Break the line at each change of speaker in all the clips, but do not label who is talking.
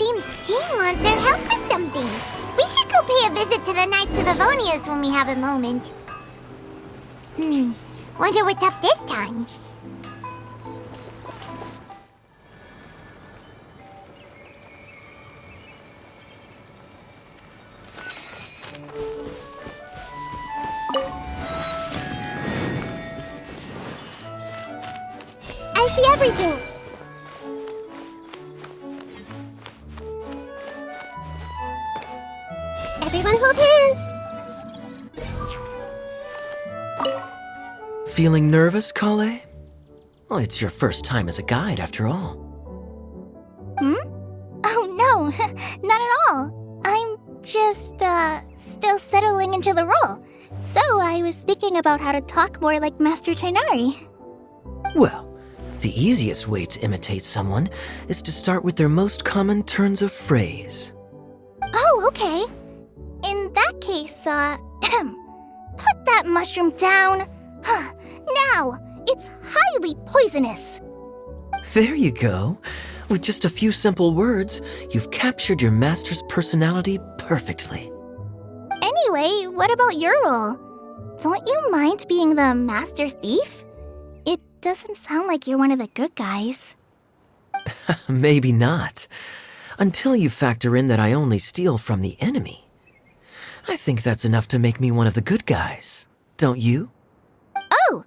seems Jean wants our help with something. We should go pay a visit to the Knights of Avonius when we have a moment. Wonder what's up this time. I see everything. Everyone hold hands.
Feeling nervous, Kale? Well, it's your first time as a guide, after all.
Oh no, not at all. I'm just, still settling into the role. So I was thinking about how to talk more like Master Tighnari.
Well, the easiest way to imitate someone is to start with their most common turns of phrase.
Oh, okay. In that case, put that mushroom down. Now, it's highly poisonous.
There you go. With just a few simple words, you've captured your master's personality perfectly.
Anyway, what about your role? Don't you mind being the master thief? It doesn't sound like you're one of the good guys.
Maybe not. Until you factor in that I only steal from the enemy. I think that's enough to make me one of the good guys. Don't you?
Oh!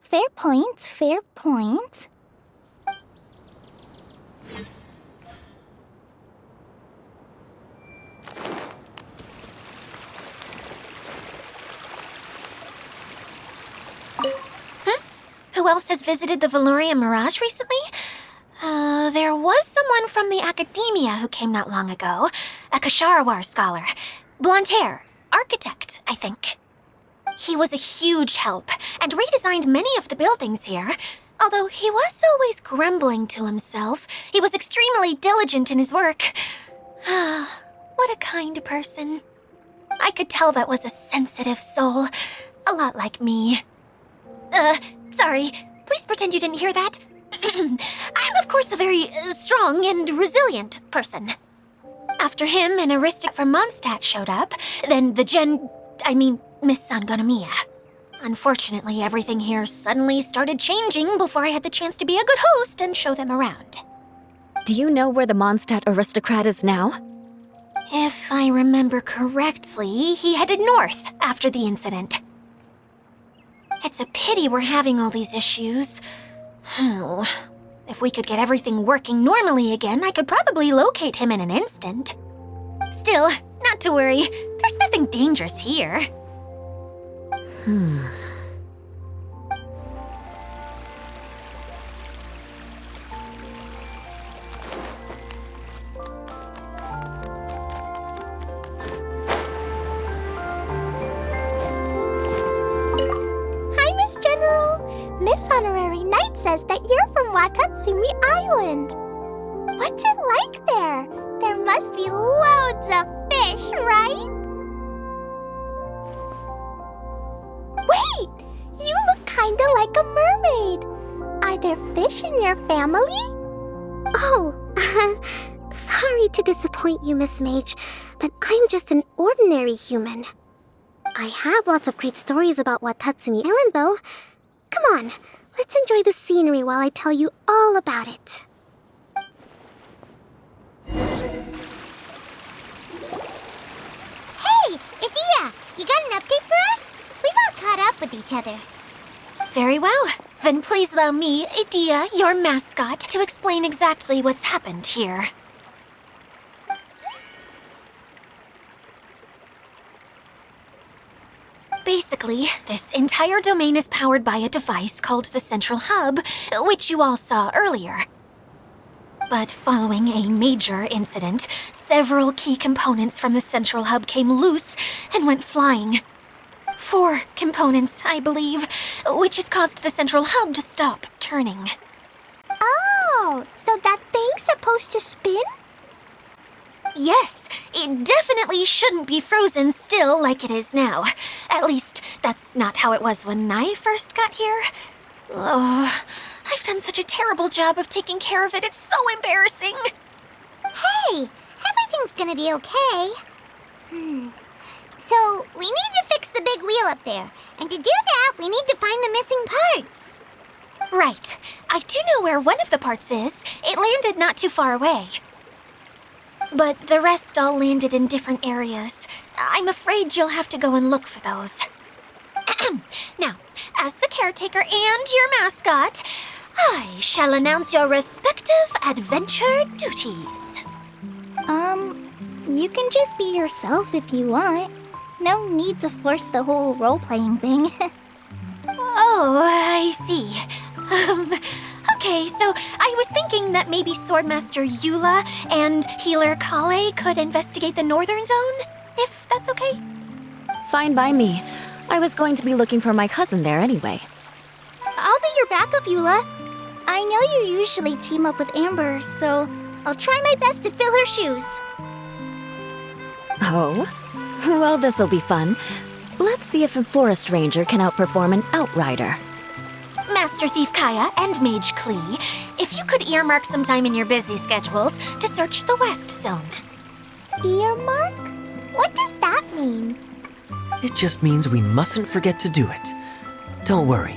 Fair point, fair point.
Who else has visited the Valoria Mirage recently? There was someone from the academia who came not long ago. A Kasharawar scholar. Blonde hair. Architect, I think. He was a huge help and redesigned many of the buildings here. Although he was always grumbling to himself, he was extremely diligent in his work. What a kind person. I could tell that was a sensitive soul. A lot like me. Sorry. Please pretend you didn't hear that. I'm, of course, a very strong and resilient person. After him, an aristic from Mondstadt showed up, then Miss Sangonomiya. Unfortunately, everything here suddenly started changing before I had the chance to be a good host and show them around.
Do you know where the Mondstadt aristocrat is now?
If I remember correctly, he headed north after the incident. It's a pity we're having all these issues. If we could get everything working normally again, I could probably locate him in an instant. Still, not to worry. There's nothing dangerous here.
Miss Honorary Knight says that you're from Watatsumi Island. What's it like there? There must be loads of fish, right? Wait! You look kinda like a mermaid. Are there fish in your family?
Oh, sorry to disappoint you, Miss Mage, but I'm just an ordinary human. I have lots of great stories about Watatsumi Island, though. Come on, let's enjoy the scenery while I tell you all about it.
Hey, Idia! You got an update for us? We've all caught up with each other.
Very well. Then please allow me, Idia, your mascot, to explain exactly what's happened here. Basically, this entire domain is powered by a device called the Central Hub, which you all saw earlier. But following a major incident, several key components from the Central Hub came loose and went flying. 4 components, I believe, which has caused the Central Hub to stop turning.
Oh, so that thing's supposed to spin?
Yes, it definitely shouldn't be frozen still like it is now. At least, that's not how it was when I first got here. Oh, I've done such a terrible job of taking care of it, it's so embarrassing.
Hey, everything's gonna be okay. So, we need to fix the big wheel up there. And to do that, we need to find the missing parts.
Right. I do know where one of the parts is. It landed not too far away. But the rest all landed in different areas. I'm afraid you'll have to go and look for those. Now, as the caretaker and your mascot, I shall announce your respective adventure duties.
You can just be yourself if you want. No need to force the whole role-playing thing.
Oh, I see. Okay, so I was thinking that maybe Swordmaster Eula and Healer Kale could investigate the Northern Zone, if that's okay?
Fine by me. I was going to be looking for my cousin there anyway.
I'll be your backup, Eula. I know you usually team up with Amber, so I'll try my best to fill her shoes.
Oh? Well, this'll be fun. Let's see if a forest ranger can outperform an outrider.
Master Thief Kaya and Mage Klee, if you could earmark some time in your busy schedules to search the West Zone.
Earmark? What does that mean?
It just means we mustn't forget to do it. Don't worry.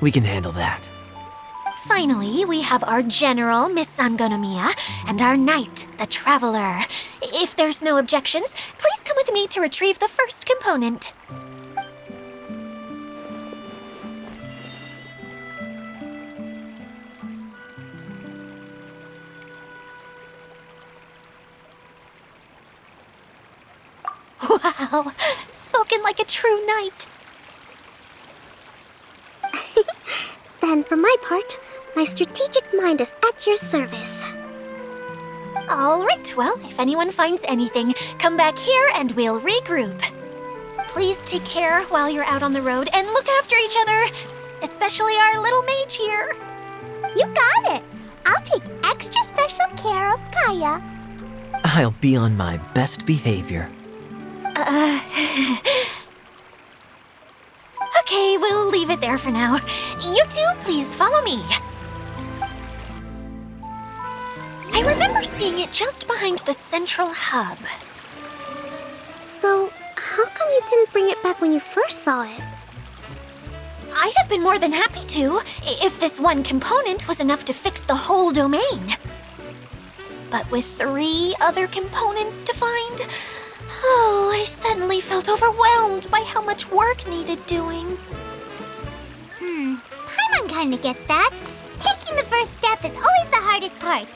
We can handle that.
Finally, we have our General, Miss Sangonomiya, and our Knight, the Traveler. If there's no objections, please come with me to retrieve the first component. Wow, spoken like a true knight.
Then, for my part, my strategic mind is at your service.
All right, well, if anyone finds anything, come back here and we'll regroup. Please take care while you're out on the road and look after each other, especially our little mage here.
You got it. I'll take extra special care of Kaya.
I'll be on my best behavior.
Okay, we'll leave it there for now. You two, please follow me. I remember seeing it just behind the central hub.
So, how come you didn't bring it back when you first saw it?
I'd have been more than happy to, if this one component was enough to fix the whole domain. But with 3 other components to find, I suddenly felt overwhelmed by how much work needed doing.
Paimon kinda gets that. Taking the first step is always the hardest part.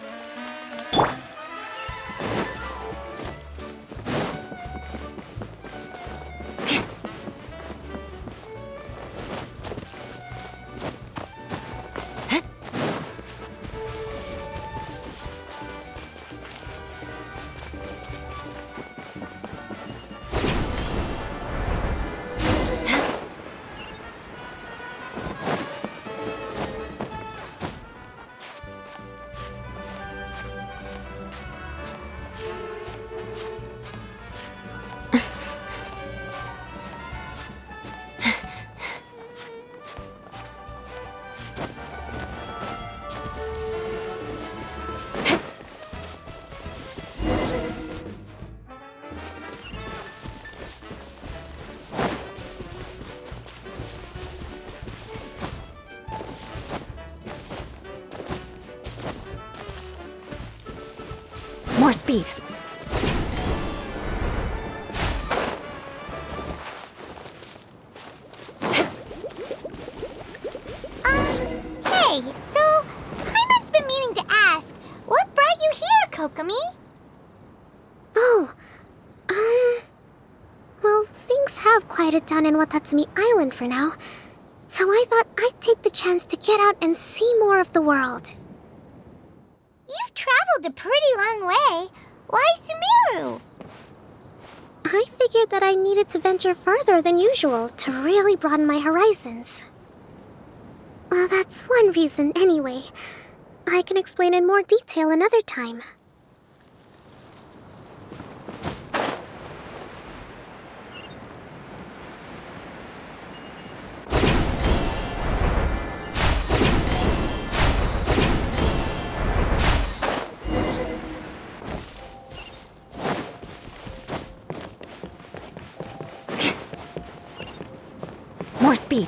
More speed.
Hey, so Paimon's been meaning to ask, what brought you here, Kokomi?
Oh, well, things have quieted down in Watatsumi Island for now. So I thought I'd take the chance to get out and see more of the world.
You've traveled a pretty long way. Why Sumeru?
I figured that I needed to venture further than usual to really broaden my horizons. Well, that's one reason anyway. I can explain in more detail another time.
More speed.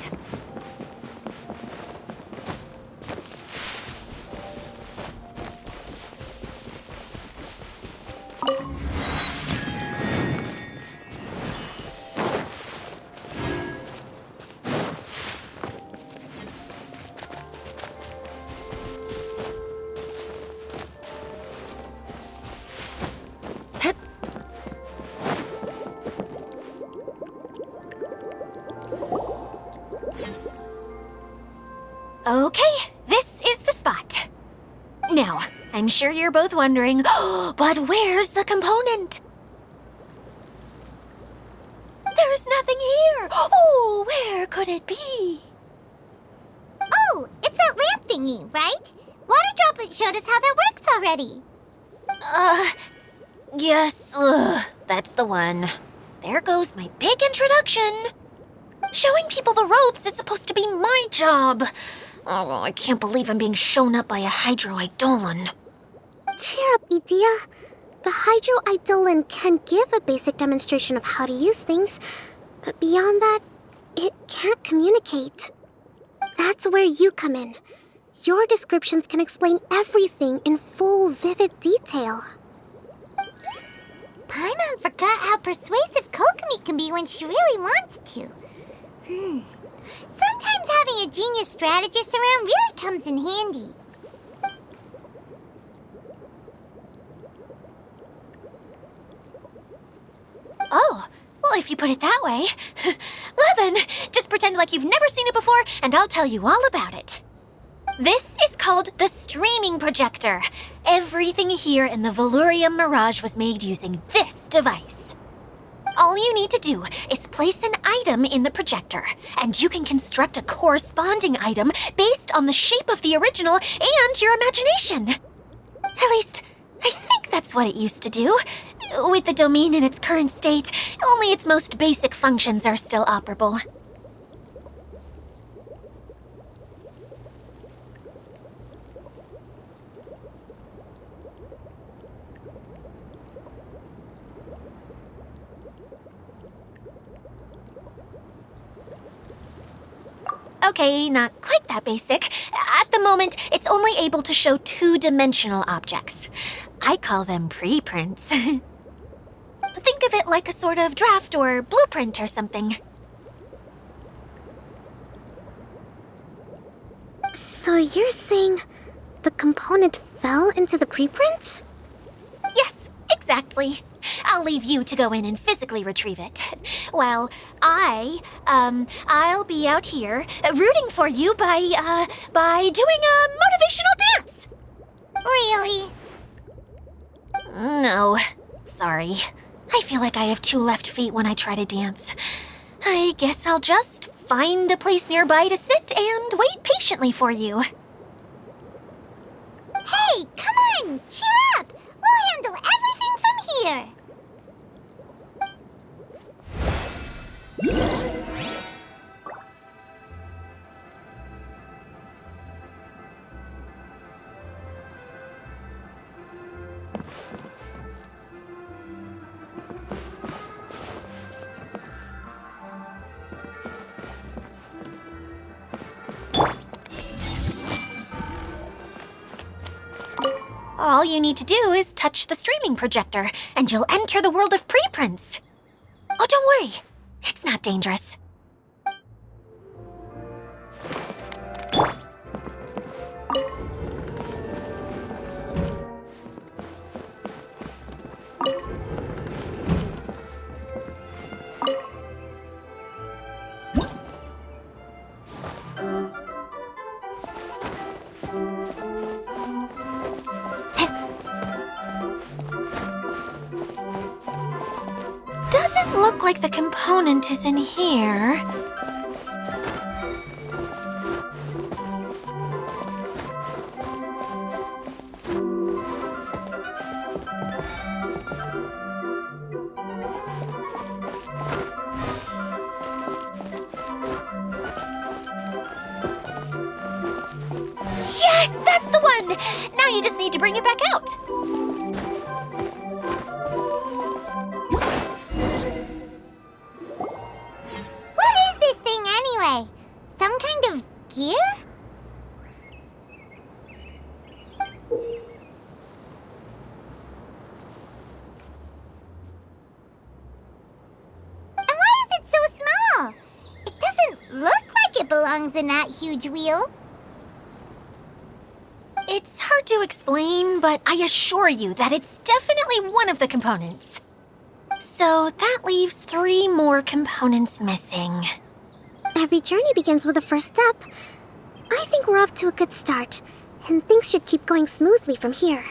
Okay, this is the spot. Now, I'm sure you're both wondering, but where's the component? There's nothing here. Oh, where could it be?
Oh, it's that lamp thingy, right? Water Droplet showed us how that works already.
Yes, that's the one. There goes my big introduction. Showing people the ropes is supposed to be my job. Oh, I can't believe I'm being shown up by a Hydro-Eidolon.
Cheer up, Edea. The Hydro-Eidolon can give a basic demonstration of how to use things, but beyond that, it can't communicate. That's where you come in. Your descriptions can explain everything in full, vivid detail.
Paimon forgot how persuasive Kokomi can be when she really wants to. Sometimes having a genius strategist around really comes in handy.
Oh, well, if you put it that way. Well then, just pretend like you've never seen it before, and I'll tell you all about it. This is called the streaming projector. Everything here in the Valurium Mirage was made using this device. All you need to do is place an item in the projector, and you can construct a corresponding item based on the shape of the original and your imagination. At least, I think that's what it used to do. With the domain in its current state, only its most basic functions are still operable. Okay, not quite that basic. At the moment, it's only able to show two-dimensional objects. I call them preprints. Think of it like a sort of draft or blueprint or something.
So you're saying the component fell into the preprints?
Yes, exactly. I'll leave you to go in and physically retrieve it. While I'll be out here rooting for you by doing a motivational dance.
Really?
No, sorry. I feel like I have two left feet when I try to dance. I guess I'll just find a place nearby to sit and wait patiently for you.
Hey, come on, cheer up. We'll handle everything from here.
All you need to do is touch the streaming projector, and you'll enter the world of preprints. Oh, don't worry. It's not dangerous. Doesn't look like the component is in here. Yes, that's the one! Now you just need to bring it back out.
What is this thing anyway? gear? And why is it so small? It doesn't look like it belongs in that huge wheel.
It's hard to explain, but I assure you that it's definitely one of the components. So that leaves 3 more components missing.
Every journey begins with a first step. I think we're off to a good start, and things should keep going smoothly from here.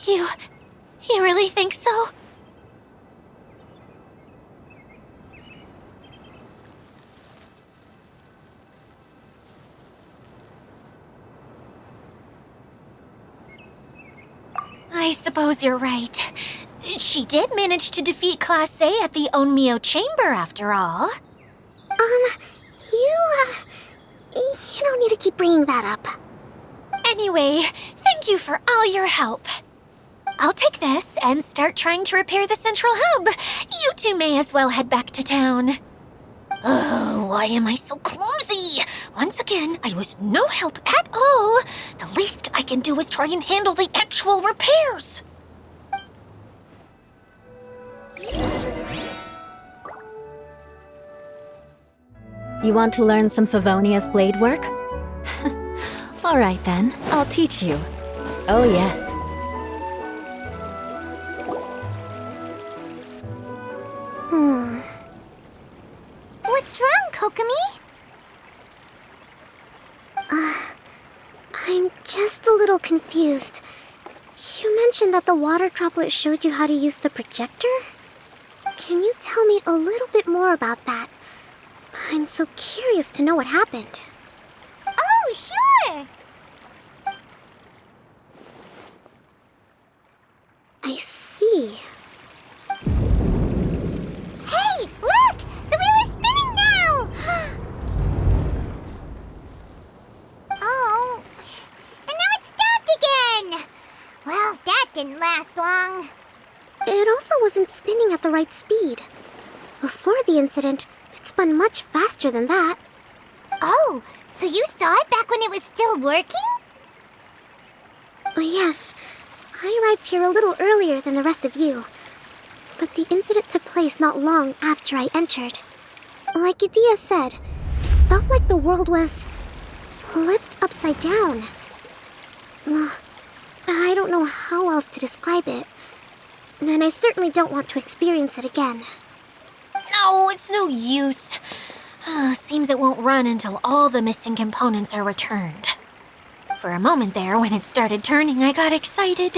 You really think so? I suppose you're right. She did manage to defeat Class A at the Onmyo Chamber, after all.
You don't need to keep bringing that up.
Anyway, thank you for all your help. I'll take this and start trying to repair the central hub. You two may as well head back to town. Oh, why am I so clumsy? Once again, I was no help at all. The least I can do is try and handle the actual repairs.
You want to learn some Favonia's blade work? All right then, I'll teach you. Oh yes.
What's wrong, Kokomi?
I'm just a little confused. You mentioned that the water droplet showed you how to use the projector? Can you tell me a little bit more about that? I'm so curious to know what happened.
Oh, sure!
I see.
Hey, look! The wheel is spinning now! Oh, and now it's stopped again! Well, that didn't last long.
It also wasn't spinning at the right speed. Before the incident, it spun much faster than that.
Oh, so you saw it back when it was still working?
Oh, yes. I arrived here a little earlier than the rest of you. But the incident took place not long after I entered. Like Idia said, it felt like the world was flipped upside down. Well, I don't know how else to describe it. And I certainly don't want to experience it again.
No, it's no use. Seems it won't run until all the missing components are returned. For a moment there, when it started turning, I got excited.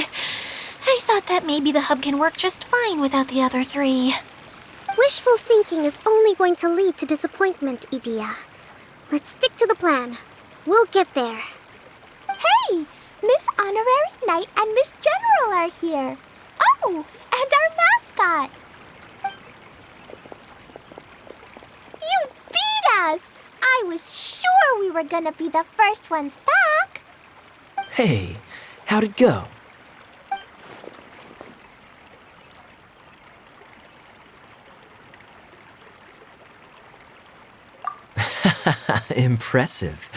I thought that maybe the hub can work just fine without the other 3.
Wishful thinking is only going to lead to disappointment, Idia. Let's stick to the plan. We'll get there.
Hey, Miss Honorary Knight and Miss General are here. Oh, and our mascot. You beat us! I was sure we were gonna be the first ones back.
Hey, how'd it go? Impressive.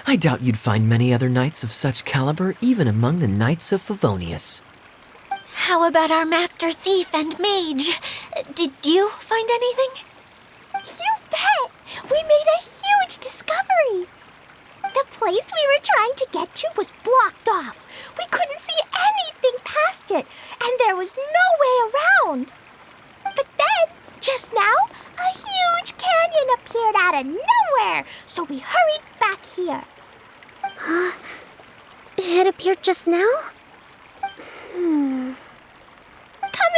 I doubt you'd find many other knights of such caliber even among the Knights of Favonius.
How about our master thief and mage? Did you find anything?
You bet! We made a huge discovery. The place we were trying to get to was blocked off. We couldn't see anything past it, and there was no way around. But then, just now, a huge canyon appeared out of nowhere, so we hurried back here.
It appeared just now?
Come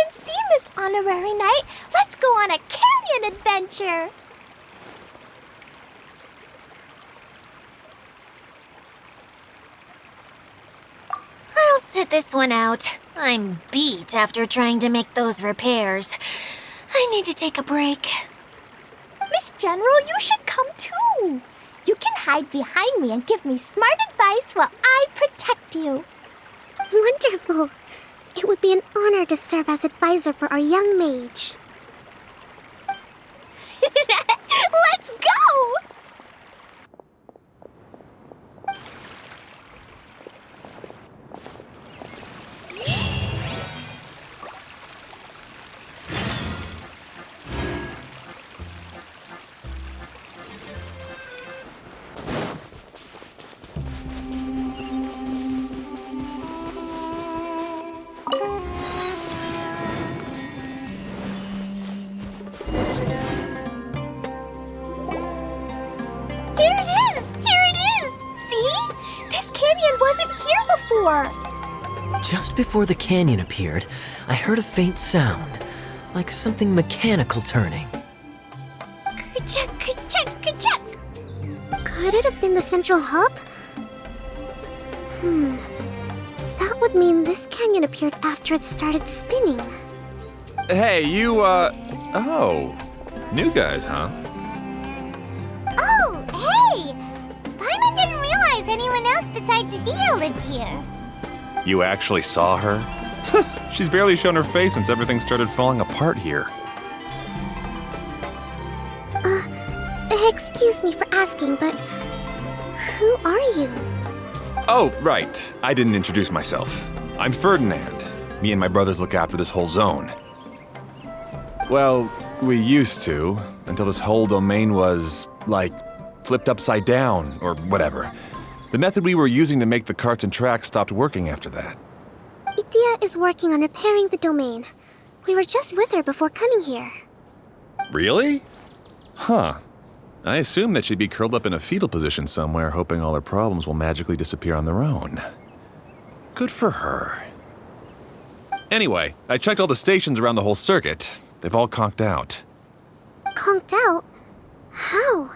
and see, Miss Honorary Knight. Let's go on a canyon adventure.
I'll sit this one out. I'm beat after trying to make those repairs. I need to take a break.
Miss General, you should come too. You can hide behind me and give me smart advice while I protect you.
Wonderful. It would be an honor to serve as advisor for our young mage.
Let's go! Here it is! Here it is! See? This canyon wasn't here before.
Just before the canyon appeared, I heard a faint sound, like something mechanical turning.
Ka-chuck, ka-chuck, ka-chuck.
Could it have been the central hub? That would mean this canyon appeared after it started spinning.
Hey, you, oh. New guys, huh?
Oh, hey! Paimon didn't realize anyone else besides Dia lived here.
You actually saw her? She's barely shown her face since everything started falling apart here.
Excuse me for asking, but who are you?
Oh, right. I didn't introduce myself. I'm Ferdinand. Me and my brothers look after this whole zone. Well, we used to, until this whole domain was, like, flipped upside down, or whatever. The method we were using to make the carts and tracks stopped working after that.
Idia is working on repairing the domain. We were just with her before coming here.
Really? Huh. I assume that she'd be curled up in a fetal position somewhere, hoping all her problems will magically disappear on their own. Good for her. Anyway, I checked all the stations around the whole circuit. They've all conked out.
Conked out? How?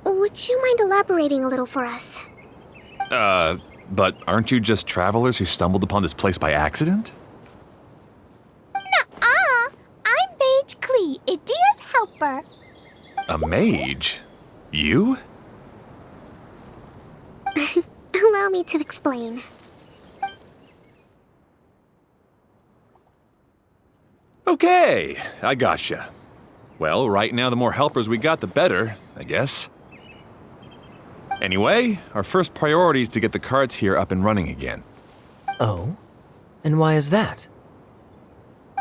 Would you mind elaborating a little for us?
But aren't you just travelers who stumbled upon this place by accident?
Nuh-uh! I'm Mage Klee, Idia's helper.
A mage? You?
Allow me to explain.
Okay, I gotcha. Well, right now the more helpers we got, the better, I guess. Anyway, our first priority is to get the carts here up and running again.
Oh? And why is that?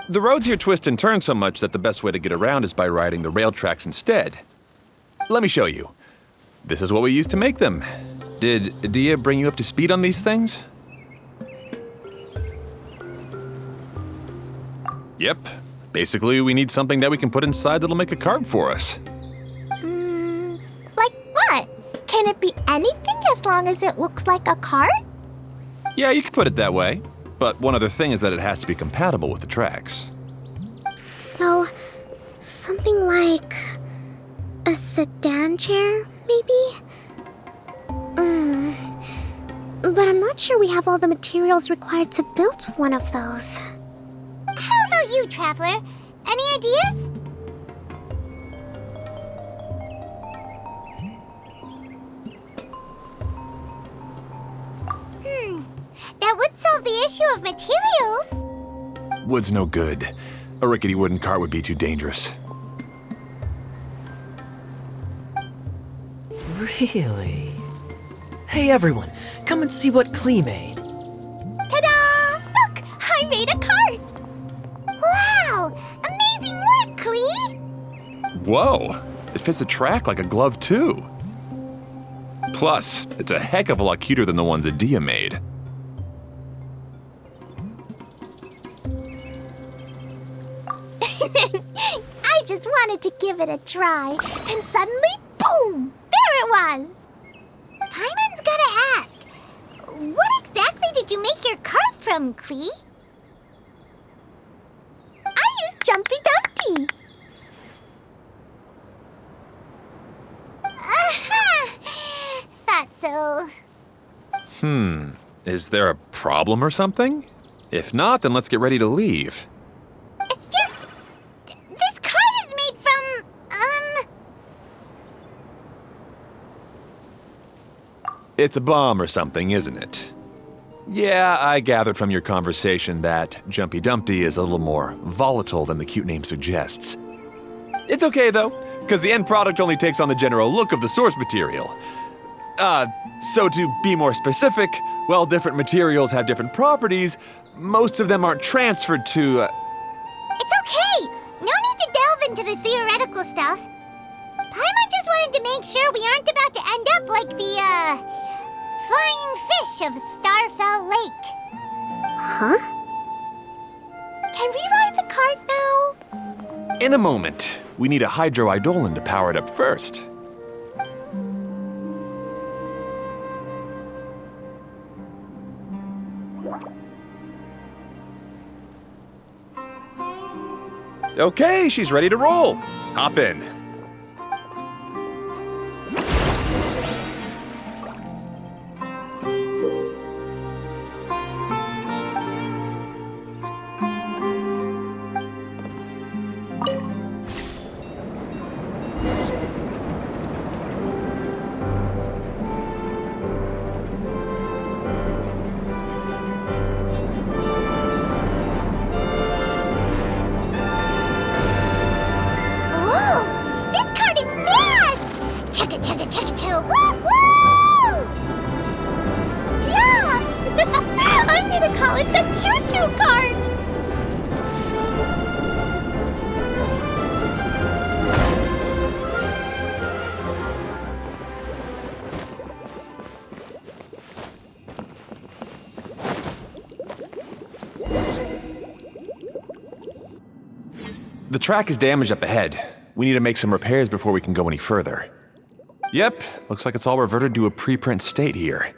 The roads here twist and turn so much that the best way to get around is by riding the rail tracks instead. Let me show you. This is what we used to make them. Did Dia bring you up to speed on these things? Yep. Basically, we need something that we can put inside that'll make a cart for us.
Like what? Can it be anything as long as it looks like a cart?
Yeah, you could put it that way. But one other thing is that it has to be compatible with the tracks.
So, something like a sedan chair, maybe? But I'm not sure we have all the materials required to build one of those.
How about you, Traveler? Any ideas? That would solve the issue of materials.
Wood's no good. A rickety wooden cart would be too dangerous.
Really? Hey everyone, come and see what Klee made.
Ta-da! Look, I made a cart. Wow! Amazing work, Klee!
Whoa! It fits the track like a glove, too. Plus, it's a heck of a lot cuter than the ones that Dia made.
I just wanted to give it a try, and suddenly, boom! There it was! Paimon's gotta ask, what exactly did you make your cart from, Klee? I used Jumpy Dumpty. Thought so.
Is there a problem or something? If not, then let's get ready to leave.
It's just, this cart is made from,
It's a bomb or something, isn't it? Yeah, I gathered from your conversation that Jumpy Dumpty is a little more volatile than the cute name suggests. It's okay, though, because the end product only takes on the general look of the source material. So to be more specific, while different materials have different properties, most of them aren't transferred to,
It's okay! No need to delve into the theoretical stuff. Paimon just wanted to make sure we aren't about to end up like the, flying fish of Starfell Lake.
Huh?
Can we ride the cart now?
In a moment. We need a hydroidolin to power it up first. Okay, she's ready to roll. Hop in.
Whoa! This cart is fast! Chugga chugga chugga chugga woo woo! Yeah! I'm gonna call it the choo-choo cart!
The track is damaged up ahead. We need to make some repairs before we can go any further. Yep, looks like it's all reverted to a preprint state here.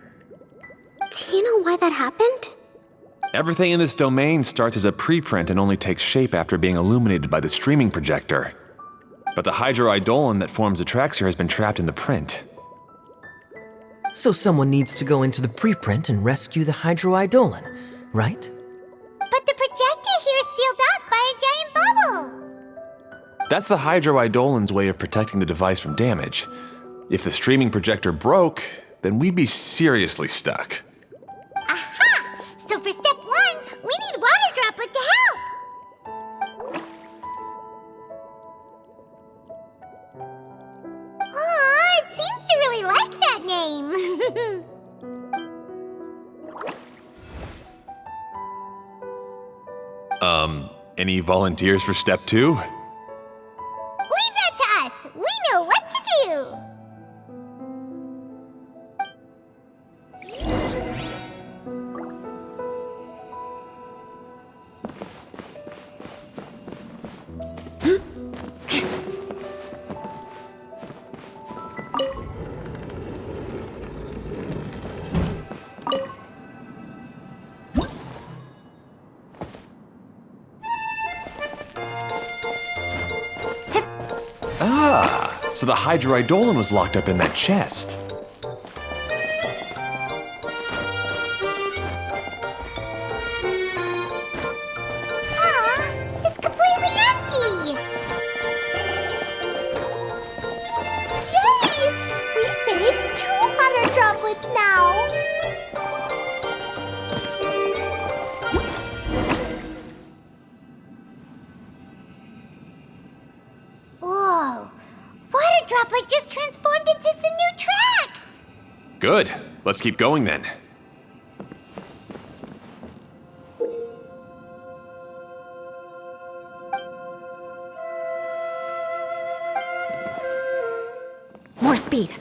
Do you know why that happened?
Everything in this domain starts as a preprint and only takes shape after being illuminated by the streaming projector. But the hydroidolin that forms the tracks here has been trapped in the print.
So someone needs to go into the preprint and rescue the hydroidolin, right?
But the projector here is sealed off by a giant bubble!
That's the hydroidolin's way of protecting the device from damage. If the streaming projector broke, then we'd be seriously stuck.
Aha! So for step 1, we need Water Droplet to help! Aw, it seems to really like that name!
Any volunteers for step 2?
Leave that to us! We know what to do!
So the hydroidolin was locked up in that chest.
It's completely empty! Yay! We saved 2 water droplets now! Whoa! Water Droplet just transformed into some new tracks!
Good. Let's keep going then.
More speed.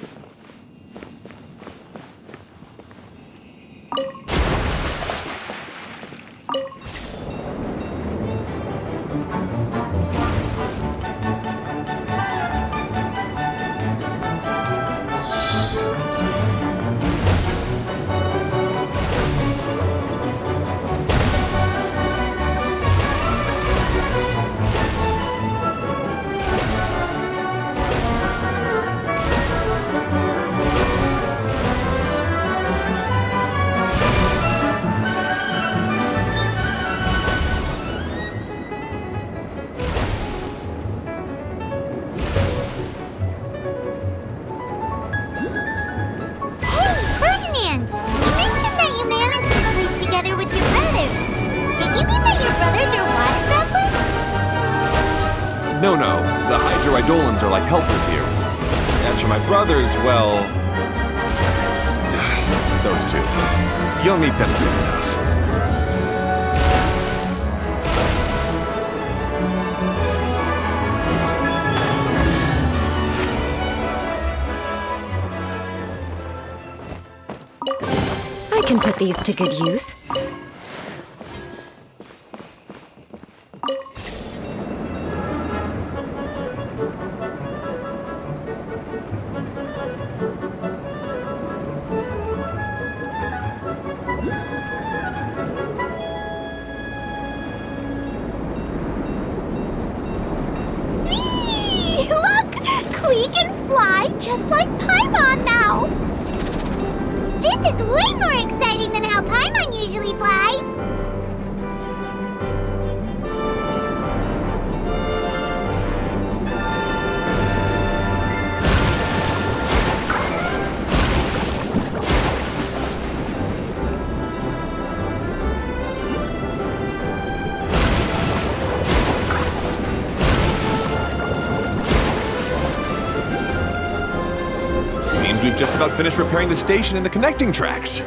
No, the hydroidolins are like helpers here. As for my brothers, well... those two. You'll meet them soon enough.
I can put these to good use.
just like Paimon now.
This is way more exciting than how Paimon usually flies.
We've just about finished repairing the station and the connecting tracks.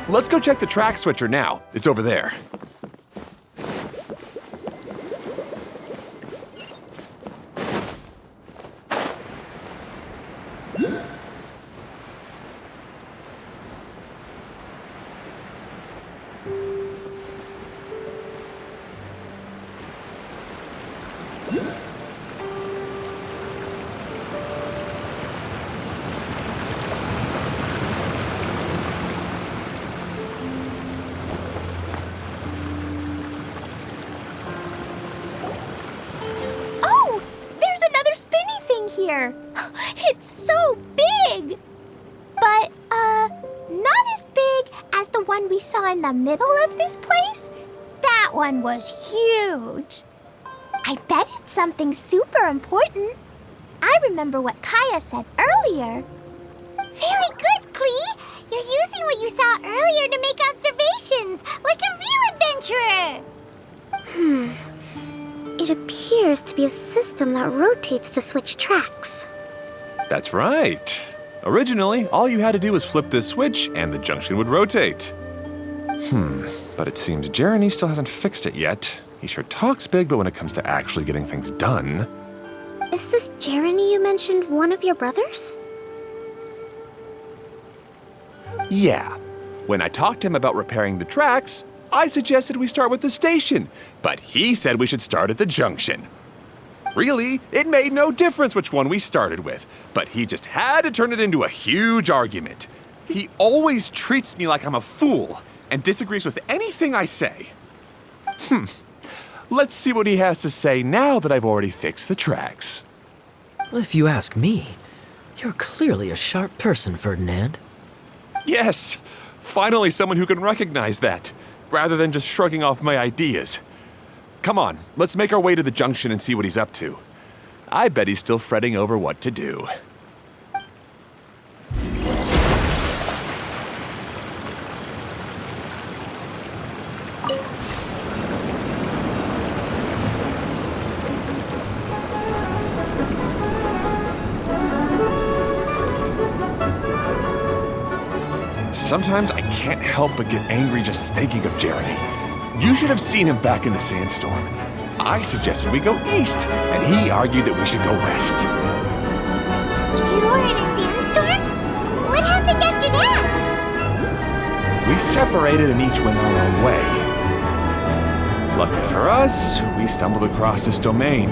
Let's go check the track switcher now. It's over there.
Here. It's so big! But, not as big as the one we saw in the middle of this place. That one was huge. I bet it's something super important. I remember what Kaya said earlier.
Very good, Klee! You're using what you saw earlier to make observations, like a real adventurer! It appears to be a system that rotates to switch tracks.
That's right. Originally, all you had to do was flip this switch and the junction would rotate. But it seems Jeremy still hasn't fixed it yet. He sure talks big, but when it comes to actually getting things done...
Is this Jeremy you mentioned one of your brothers?
Yeah. When I talked to him about repairing the tracks, I suggested we start with the station, but he said we should start at the junction. Really, it made no difference which one we started with, but he just had to turn it into a huge argument. He always treats me like I'm a fool and disagrees with anything I say. Let's see what he has to say now that I've already fixed the tracks.
If you ask me, you're clearly a sharp person, Ferdinand.
Yes, finally someone who can recognize that, rather than just shrugging off my ideas. Come on, let's make our way to the junction and see what he's up to. I bet he's still fretting over what to do. Sometimes I can't help but get angry just thinking of Jeremy. You should have seen him back in the sandstorm. I suggested we go east, and he argued that we should go west.
You were in a sandstorm? What happened after that?
We separated and each went our own way. Lucky for us, we stumbled across this domain.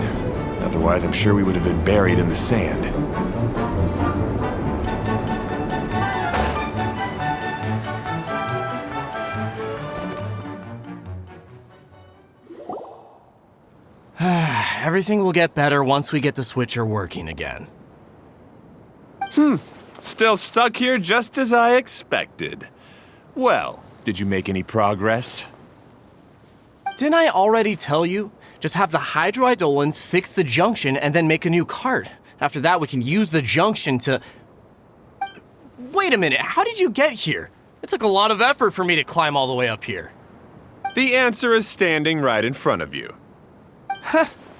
Otherwise, I'm sure we would have been buried in the sand.
Everything will get better once we get the switcher working again.
Still stuck here just as I expected. Well, did you make any progress?
Didn't I already tell you? Just have the hydroidolins fix the junction and then make a new cart. After that, we can use the junction to... Wait a minute, how did you get here? It took a lot of effort for me to climb all the way up here.
The answer is standing right in front of you.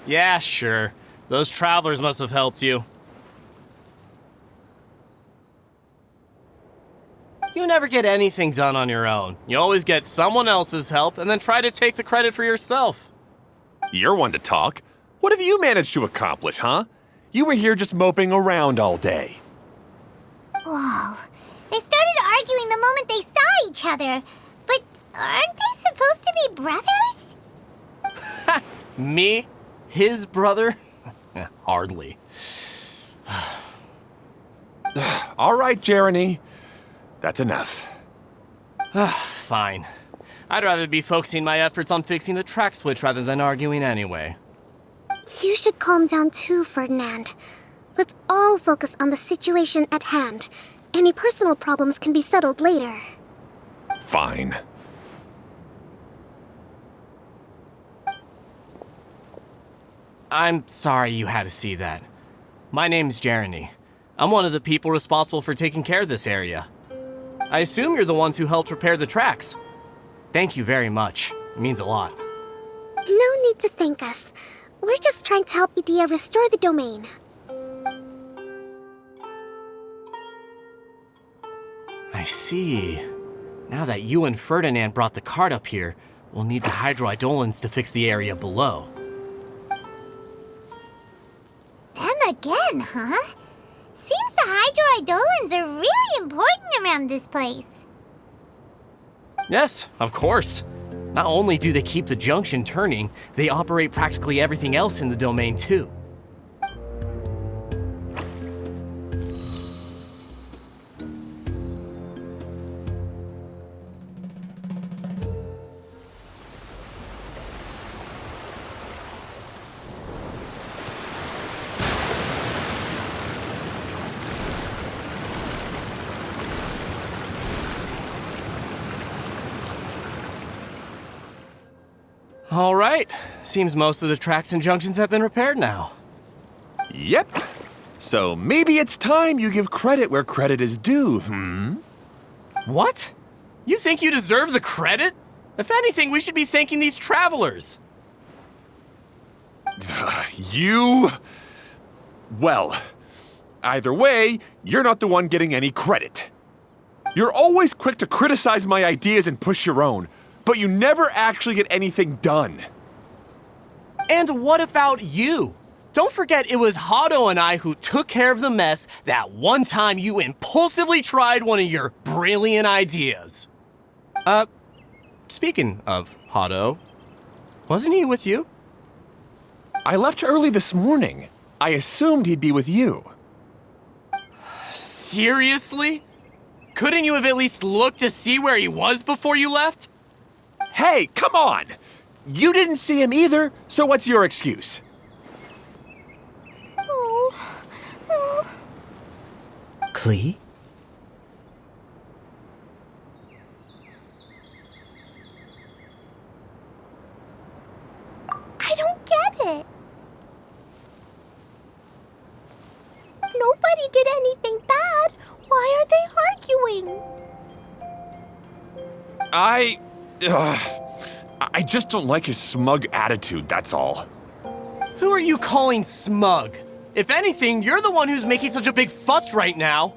Yeah, sure. Those travelers must have helped you. You never get anything done on your own. You always get someone else's help and then try to take the credit for yourself.
You're one to talk. What have you managed to accomplish, huh? You were here just moping around all day.
Whoa. They started arguing the moment they saw each other. But aren't they supposed to be brothers?
Me? His brother? Hardly.
All right, Jeremy. That's enough.
Fine. I'd rather be focusing my efforts on fixing the track switch rather than arguing anyway.
You should calm down too, Ferdinand. Let's all focus on the situation at hand. Any personal problems can be settled later.
Fine.
I'm sorry you had to see that. My name's Jeremy. I'm one of the people responsible for taking care of this area. I assume you're the ones who helped repair the tracks. Thank you very much. It means a lot.
No need to thank us. We're just trying to help Edea restore the domain.
I see. Now that you and Ferdinand brought the cart up here, we'll need the hydroidolins to fix the area below.
Them again, huh? Seems the hydroidolins are really important around this place.
Yes, of course. Not only do they keep the junction turning, they operate practically everything else in the domain too. All right. Seems most of the tracks and junctions have been repaired now.
Yep. So maybe it's time you give credit where credit is due,
What? You think you deserve the credit? If anything, we should be thanking these travelers.
Well, either way, you're not the one getting any credit. You're always quick to criticize my ideas and push your own, but you never actually get anything done.
And what about you? Don't forget it was Hado and I who took care of the mess that one time you impulsively tried one of your brilliant ideas. Speaking of Hado, wasn't he with you?
I left early this morning. I assumed he'd be with you.
Seriously? Couldn't you have at least looked to see where he was before you left?
Hey, come on! You didn't see him either, so what's your excuse?
Klee?
I don't get it. Nobody did anything bad. Why are they arguing?
I just don't like his smug attitude, that's all.
Who are you calling smug? If anything, you're the one who's making such a big fuss right now.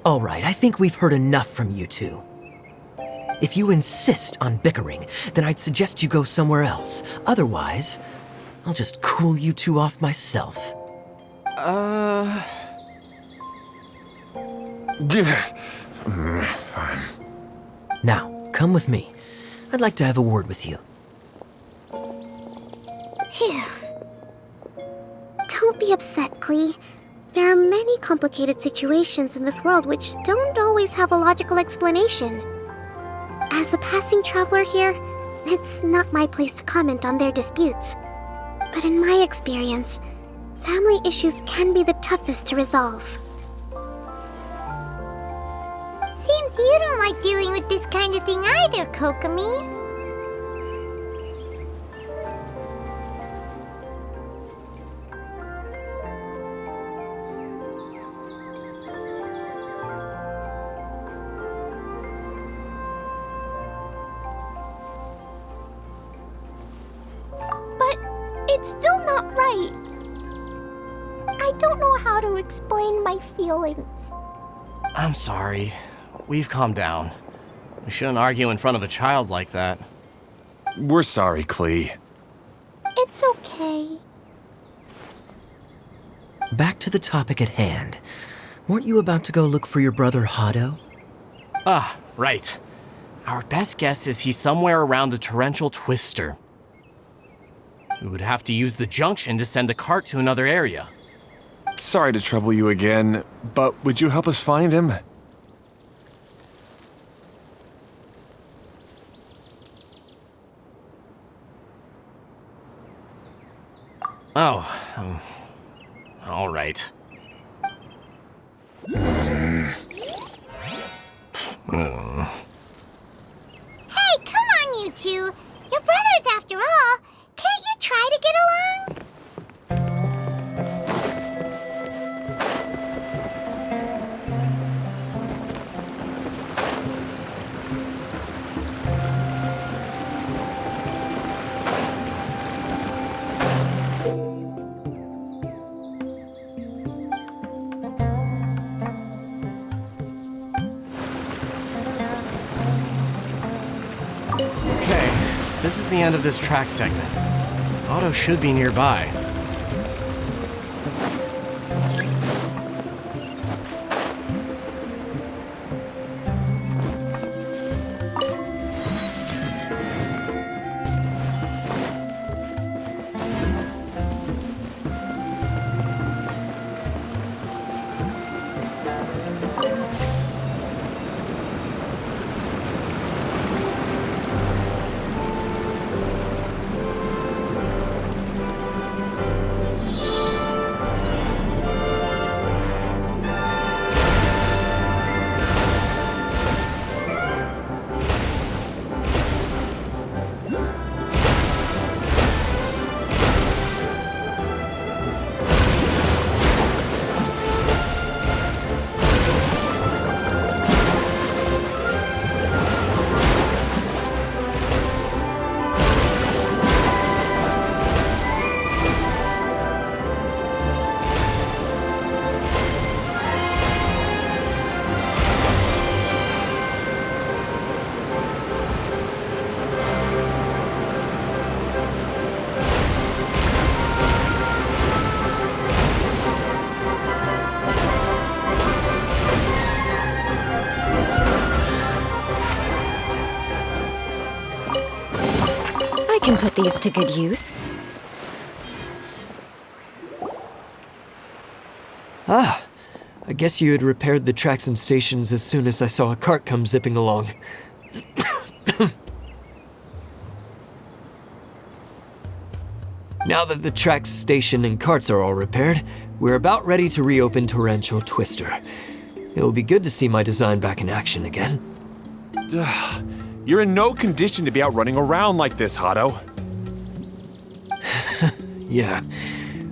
All right, I think we've heard enough from you two. If you insist on bickering, then I'd suggest you go somewhere else. Otherwise, I'll just cool you two off myself. Now, come with me. I'd like to have a word with you.
Phew.
Don't be upset, Klee. There are many complicated situations in this world which don't always have a logical explanation. As a passing traveler here, it's not my place to comment on their disputes. But in my experience, family issues can be the toughest to resolve.
Seems you don't like dealing with this kind of thing either, Kokomi. But it's still not right. I don't know how to explain my feelings.
I'm sorry. We've calmed down. We shouldn't argue in front of a child like that.
We're sorry, Klee.
It's okay.
Back to the topic at hand. Weren't you about to go look for your brother Hado?
Ah, right. Our best guess is he's somewhere around the torrential twister. We would have to use the junction to send the cart to another area.
Sorry to trouble you again, but would you help us find him?
Oh, All right.
Hey, come on, you two. You're brothers after all. Can't you try to get along?
Okay, this is the end of this track segment. Otto should be nearby.
I can put these to good use.
Ah, I guess you had repaired the tracks and stations as soon as I saw a cart come zipping along. Now that the tracks, station, and carts are all repaired, we're about ready to reopen Torrential Twister. It'll be good to see my design back in action again.
You're in no condition to be out running around like this, Hado.
Yeah,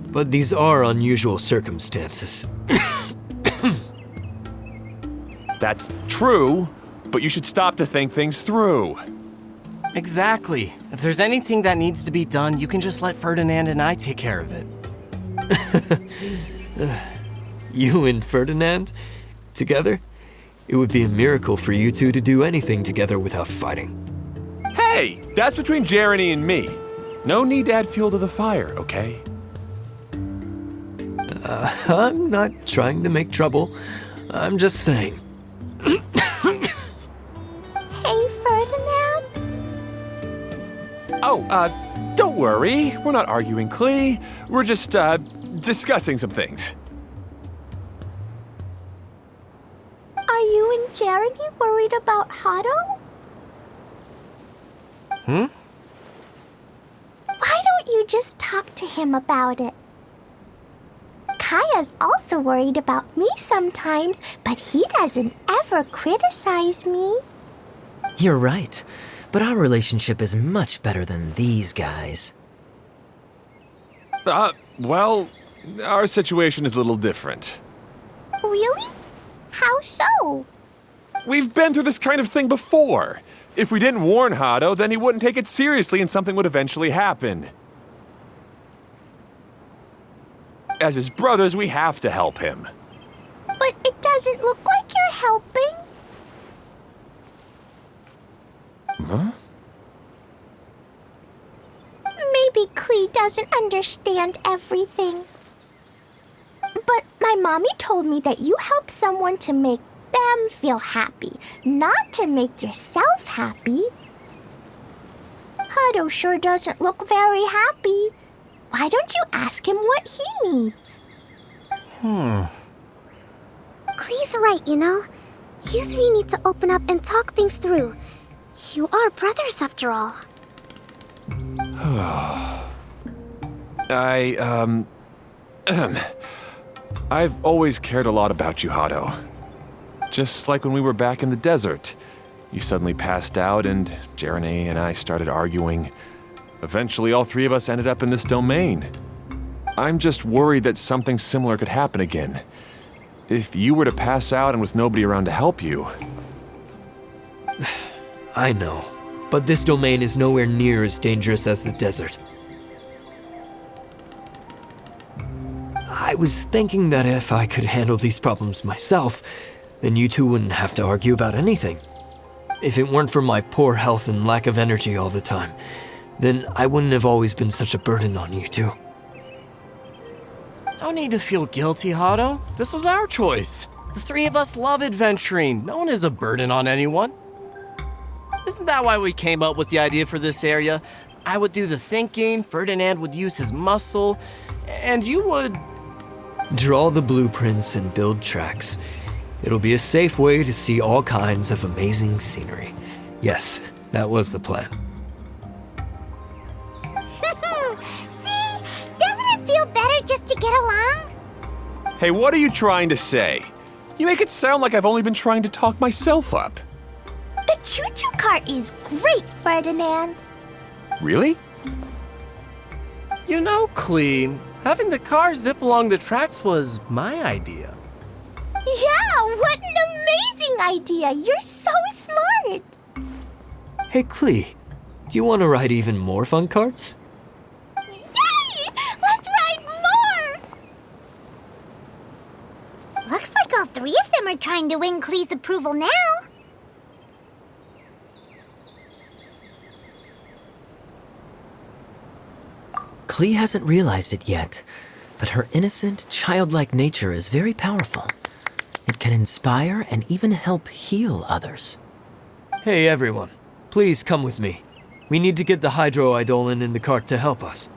but these are unusual circumstances.
That's true, but you should stop to think things through.
Exactly. If there's anything that needs to be done, you can just let Ferdinand and I take care of it.
You and Ferdinand? Together? It would be a miracle for you two to do anything together without fighting.
Hey, that's between Jeremy and me. No need to add fuel to the fire, okay?
I'm not trying to make trouble. I'm just saying.
Hey, Ferdinand.
Oh, don't worry. We're not arguing, Klee. We're just, discussing some things.
Are you and Jeremy worried about Hado? Why don't you just talk to him about it? Kaya's also worried about me sometimes, but he doesn't ever criticize me.
You're right, but our relationship is much better than these guys.
Well, our situation is a little different.
Really? How so?
We've been through this kind of thing before. If we didn't warn Hado, then he wouldn't take it seriously and something would eventually happen. As his brothers, we have to help him.
But it doesn't look like you're helping.
Huh?
Maybe Klee doesn't understand everything. But my mommy told me that you help someone to make them feel happy, not to make yourself happy. Hado sure doesn't look very happy. Why don't you ask him what he needs?
Klee's right, you know. You three need to open up and talk things through. You are brothers after all.
I've always cared a lot about you, Hado. Just like when we were back in the desert. You suddenly passed out and Jerene and I started arguing. Eventually, all three of us ended up in this domain. I'm just worried that something similar could happen again. If you were to pass out and with nobody around to help you...
I know, but this domain is nowhere near as dangerous as the desert. I was thinking that if I could handle these problems myself, then you two wouldn't have to argue about anything. If it weren't for my poor health and lack of energy all the time, then I wouldn't have always been such a burden on you two.
No need to feel guilty, Hado. This was our choice. The three of us love adventuring. No one is a burden on anyone. Isn't that why we came up with the idea for this area? I would do the thinking, Ferdinand would use his muscle, and you would...
Draw the blueprints and build tracks. It'll be a safe way to see all kinds of amazing scenery. Yes, that was the plan.
See? Doesn't it feel better just to get along?
Hey, what are you trying to say? You make it sound like I've only been trying to talk myself up.
The choo-choo cart is great, Ferdinand.
Really?
You know, Klee, having the car zip along the tracks was my idea.
Yeah, what an amazing idea! You're so smart!
Hey, Klee, do you want to ride even more fun carts?
Yay! Let's ride more!
Looks like all three of them are trying to win Klee's approval now.
Klee hasn't realized it yet, but her innocent, childlike nature is very powerful. It can inspire and even help heal others. Hey everyone, please come with me. We need to get the hydroidolin in the cart to help us.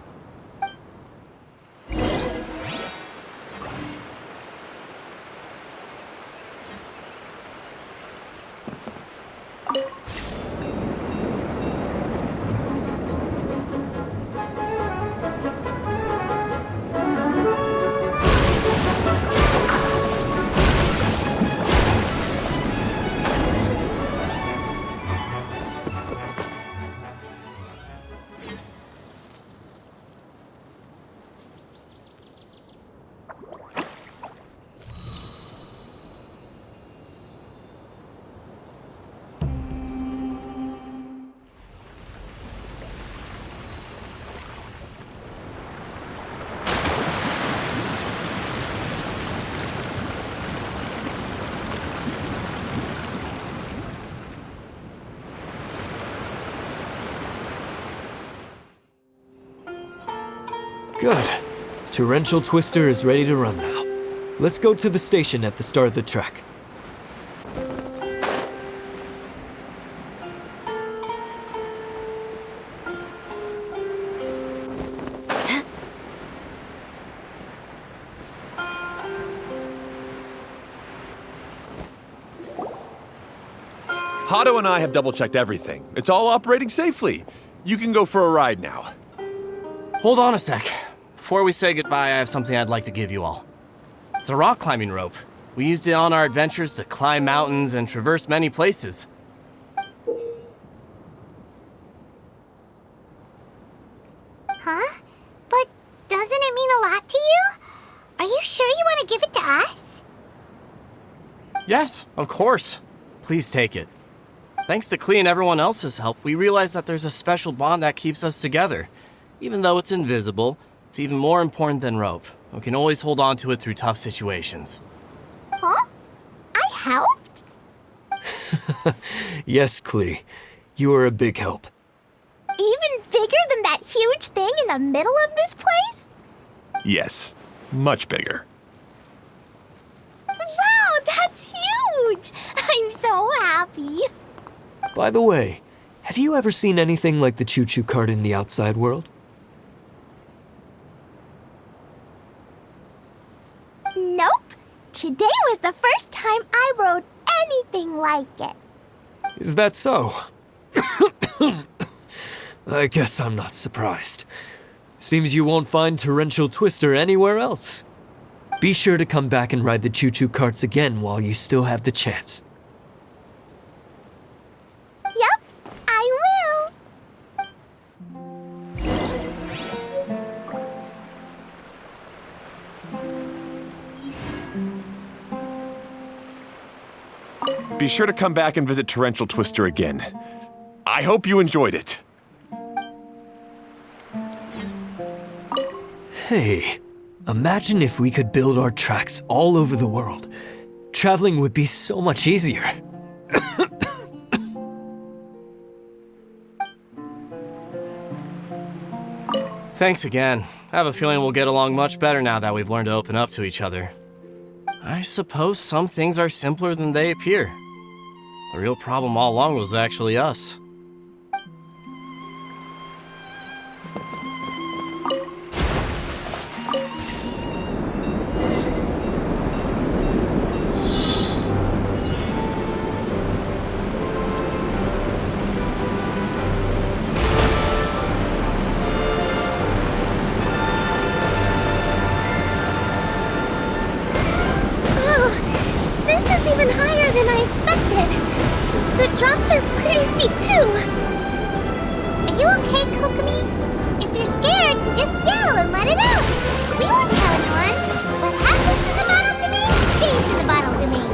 Good. Torrential Twister is ready to run now. Let's go to the station at the start of the track.
Hado and I have double-checked everything. It's all operating safely. You can go for a ride now.
Hold on a sec. Before we say goodbye, I have something I'd like to give you all. It's a rock climbing rope. We used it on our adventures to climb mountains and traverse many places.
Huh? But doesn't it mean a lot to you? Are you sure you want to give it to us?
Yes, of course. Please take it. Thanks to Klee and everyone else's help, we realized that there's a special bond that keeps us together. Even though it's invisible, it's even more important than rope. We can always hold on to it through tough situations.
Huh? I helped?
Yes, Klee. You are a big help.
Even bigger than that huge thing in the middle of this place?
Yes, much bigger.
Wow, that's huge! I'm so happy.
By the way, have you ever seen anything like the choo-choo cart in the outside world?
Nope. Today was the first time I rode anything like it.
Is that so? I guess I'm not surprised. Seems you won't find Torrential Twister anywhere else. Be sure to come back and ride the choo-choo carts again while you still have the chance.
Yep, I will.
Be sure to come back and visit Torrential Twister again. I hope you enjoyed it.
Hey, imagine if we could build our tracks all over the world. Traveling would be so much easier.
Thanks again. I have a feeling we'll get along much better now that we've learned to open up to each other. I suppose some things are simpler than they appear. The real problem all along was actually us.
This is even higher than I expected. The drops are pretty steep too. Are you okay, Kokomi? If you're scared, just yell and let it out. We won't tell anyone. What happens in the bottle domain stays in the bottle domain.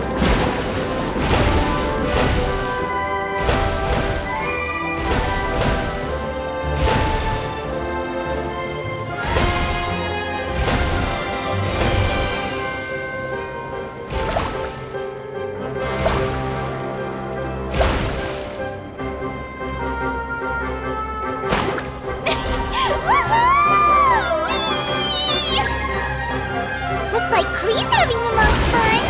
Looks like Klee's having the most fun.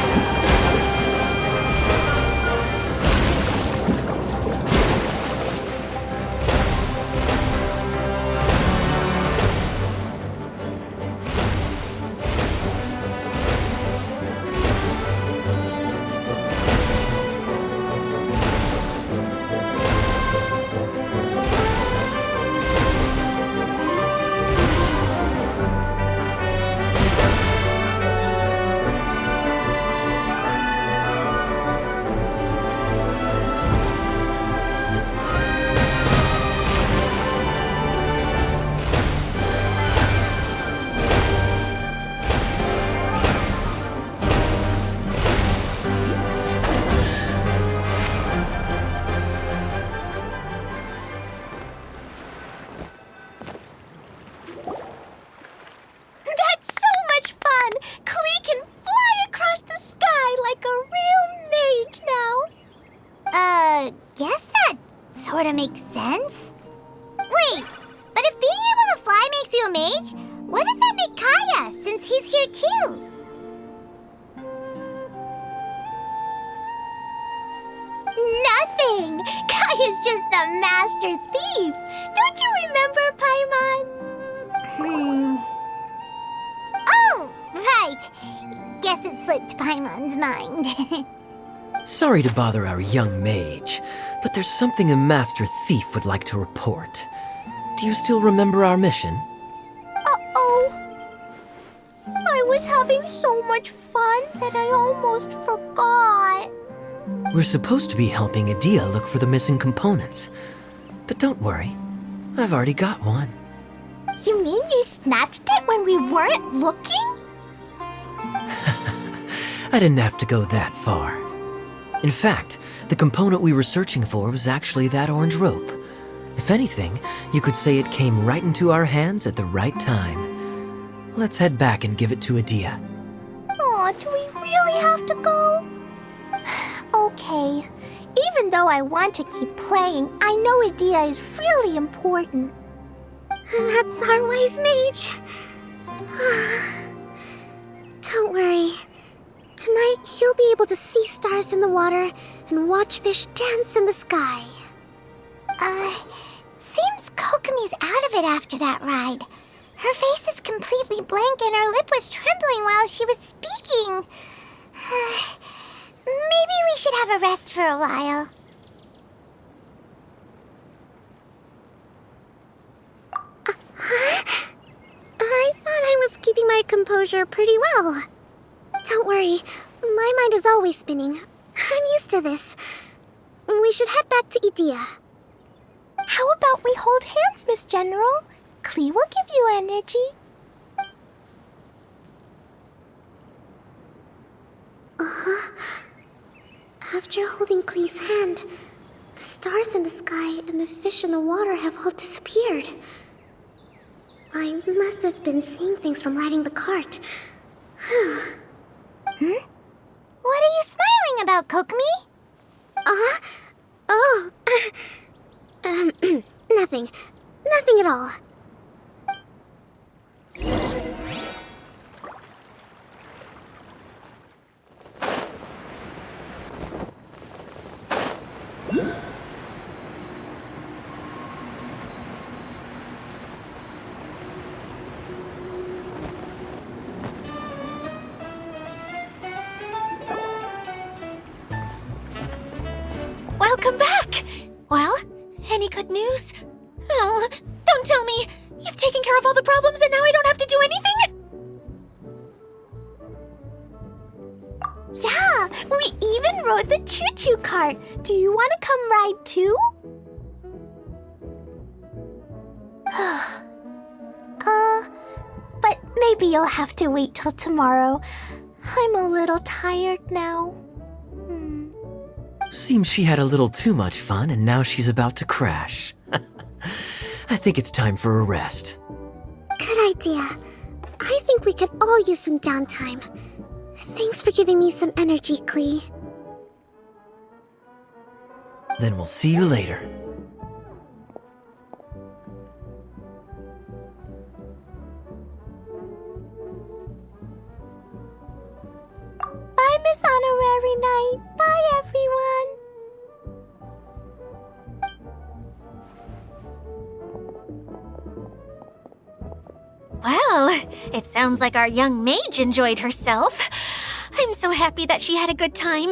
That's so much fun! Klee can fly across the sky like a real mage now.
Guess that sorta makes sense. Wait, but if being able to fly makes you a mage, what does that make Kaya, since he's here too?
Nothing! Kaya's just the master thief. Don't you remember, Paimon?
Oh, right. Guess it slipped Paimon's mind.
Sorry to bother our young mage, but there's something a master thief would like to report. Do you still remember our mission?
Uh-oh. I was having so much fun that I almost forgot.
We're supposed to be helping Adia look for the missing components. But don't worry, I've already got one.
You mean you snatched it when we weren't looking?
I didn't have to go that far. In fact, the component we were searching for was actually that orange rope. If anything, you could say it came right into our hands at the right time. Let's head back and give it to Adia.
Aw, do we really have to go? Okay. Even though I want to keep playing, I know Adia is really important.
That's our wise mage. Don't worry. Tonight, you'll be able to see stars in the water and watch fish dance in the sky.
Seems Kokomi's out of it after that ride. Her face is completely blank and her lip was trembling while she was speaking. Maybe we should have a rest for a while.
composure pretty well. Don't worry, my mind is always spinning. I'm used to this. We should head back to Idea.
How about we hold hands, Miss General? Klee will give you energy.
After holding Klee's hand, the stars in the sky and the fish in the water have all disappeared. I must have been seeing things from riding the cart.
What are you smiling about, Kokomi?
Oh. Nothing. Nothing at all.
Welcome back! Well, any good news? Oh, don't tell me! You've taken care of all the problems and now I don't have to do anything?
Yeah, we even rode the choo-choo cart. Do you want to come ride too? But maybe you'll have to wait till tomorrow. I'm a little tired now.
Seems she had a little too much fun and now she's about to crash. I think it's time for a rest.
Good idea. I think we could all use some downtime. Thanks for giving me some energy, Klee.
Then we'll see you later.
Bye, Miss Honorary Knight. Bye, everyone.
Well, it sounds like our young mage enjoyed herself. I'm so happy that she had a good time.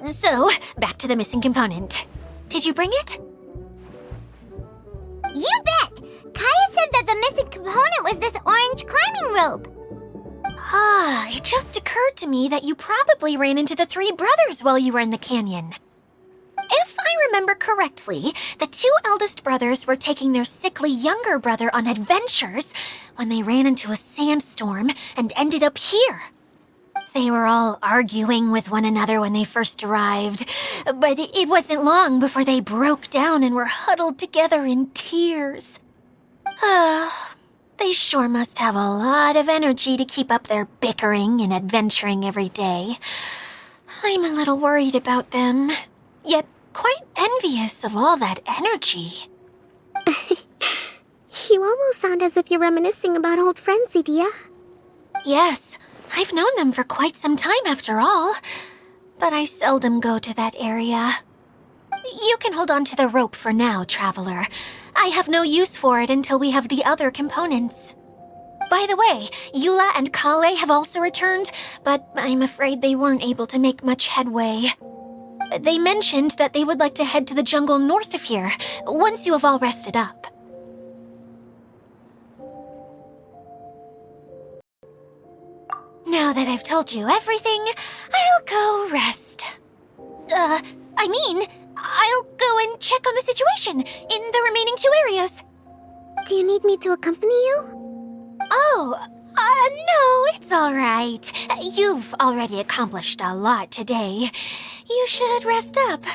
So, back to the missing component. Did you bring it?
You bet! Kaya said that the missing component was this orange climbing rope.
Ah, it just occurred to me that you probably ran into the three brothers while you were in the canyon. If I remember correctly, the two eldest brothers were taking their sickly younger brother on adventures when they ran into a sandstorm and ended up here. They were all arguing with one another when they first arrived, but it wasn't long before they broke down and were huddled together in tears. They sure must have a lot of energy to keep up their bickering and adventuring every day. I'm a little worried about them, yet quite envious of all that energy.
You almost sound as if you're reminiscing about old friends, Idea.
Yes, I've known them for quite some time after all, but I seldom go to that area. You can hold on to the rope for now, Traveler. I have no use for it until we have the other components. By the way, Eula and Kale have also returned, but I'm afraid they weren't able to make much headway. They mentioned that they would like to head to the jungle north of here, once you have all rested up. Now that I've told you everything, I'll go rest. I'll go and check on the situation in the remaining two areas.
Do you need me to accompany you?
Oh, no, it's all right. You've already accomplished a lot today. You should rest up.